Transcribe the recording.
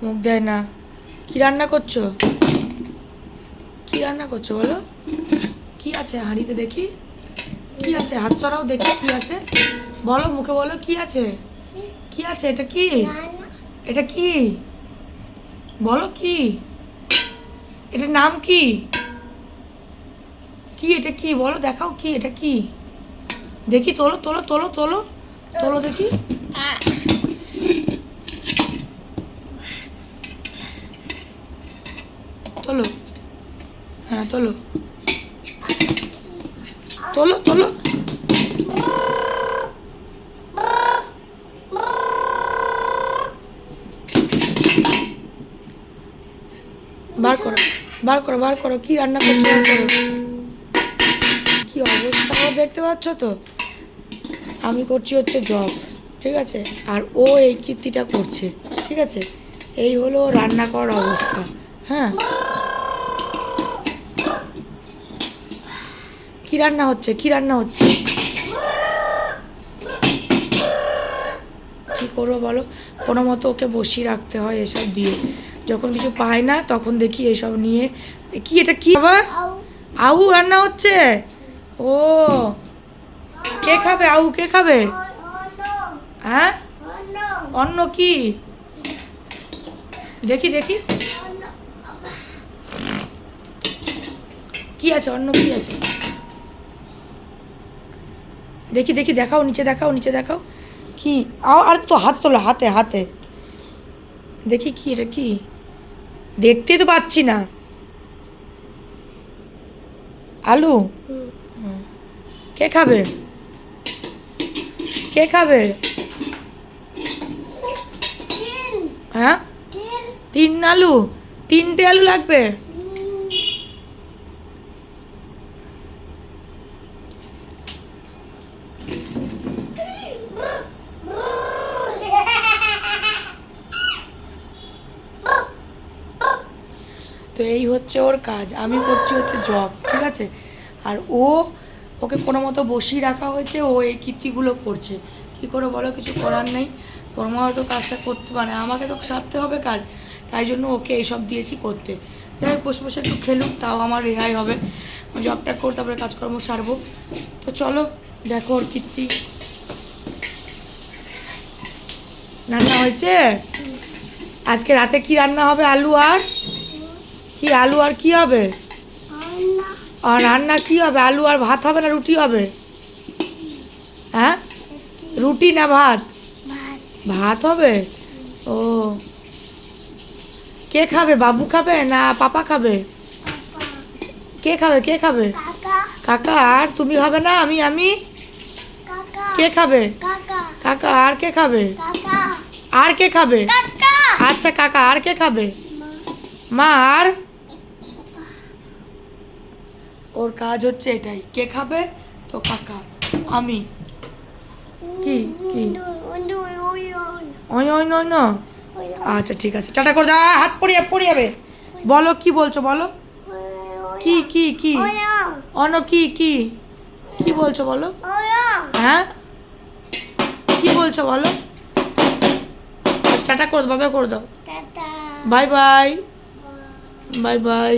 মুখ দেয় না। কি রান্না করছো? কি রান্না করছো বলো? কি আছে হাঁড়িতে দেখি? কি আছে? হাত সরাও দেখি কি আছে। বলো, মুখে বলো কি আছে। কি আছে? এটা কি? এটা কি? বলো কি? এটার নাম কি? কি এটা কি? বলো, দেখাও কি এটা কি? দেখি, তোলো তোলো তোলো তোলো তোলো দেখি। তোলো, হ্যাঁ তোলো তোলো তোলো। বার করো, বার করো, বার করো। কি রান্না করছো? বার করো। কি অবস্থা ওর দেখতে পাচ্ছ তো? আমি করছি হচ্ছে জব, ঠিক আছে, আর ও এই কীর্তিটা করছে, ঠিক আছে। এই হলো রান্না করার অবস্থা। হ্যাঁ, কি রান্না হচ্ছে? কি রান্না হচ্ছে? কি করবো বলো? কোনো মতো ওকে বসিয়ে রাখতে হয় এসব দিয়ে। যখন কিছু পায় না তখন দেখি এসব নিয়ে। কি এটা কি আবার? আউ রান্না হচ্ছে? ও, কে খাবে আউ? কে খাবে? হ্যাঁ, অন্য কি? দেখি দেখি কি আছে, অন্য কি আছে দেখি দেখি। দেখাও, নিচে দেখাও, নিচে দেখাও। কি? আর তো হাত তোলো, হাতে হাতে দেখি। কি এটা কি? দেখতে তো পাচ্ছি না। আলু? কে খাবে? কে খাবে? হ্যাঁ, 3 আলু? 3টে আলু লাগবে? তো এই হচ্ছে ওর কাজ, আমি করছি হচ্ছে জব, ঠিক আছে। আর ওকে কোনো মতো বসিয়ে রাখা হয়েছে, ও এই কীর্তিগুলো করছে। কি করে বলো? কিছু করার নেই। ক্রমাগত কাজটা করতে, মানে আমাকে তো সারতে হবে কাজ, তাই জন্য ওকে এইসব দিয়েছি করতে। যাই হোক, বসে বসে একটু খেলুক, তাও আমার রেহাই হবে। জবটা করে তারপরে কাজকর্ম সারবো। তো চলো দেখো ওর কীর্তি। রান্না হয়েছে? আজকে রাতে কি রান্না হবে? আলু আর কি? আলু আর কি হবে? আর রান্না কি হবে? আলু আর ভাত হবে না রুটি হবে? হ্যাঁ, রুটি না ভাত? ভাত হবে। ও, কে খাবে? বাবু খাবে না পাপা খাবে? কে খাবে? কে খাবে? কাকা। আর তুমি খাবে না? আমি কে খাবে? কাকা। আর কে খাবে? আর কে খাবে? আচ্ছা কাকা। আর কে খাবে? মা। আর ওর কাজ হচ্ছে এটাই। কে খাবে? তো কাকা, আমি। কি কি? ওই ওই নয় না। আচ্ছা ঠিক আছে, টাটা করে দাও। হাত পড়ে যাবে। বলো কি বলছো? বলো কি কি কি? অন কি কি? কি বলছো বলো? হ্যাঁ, কি বলছো বলো? টাটা করে দাও, বাবা করে দাও। Bye bye. Bye bye.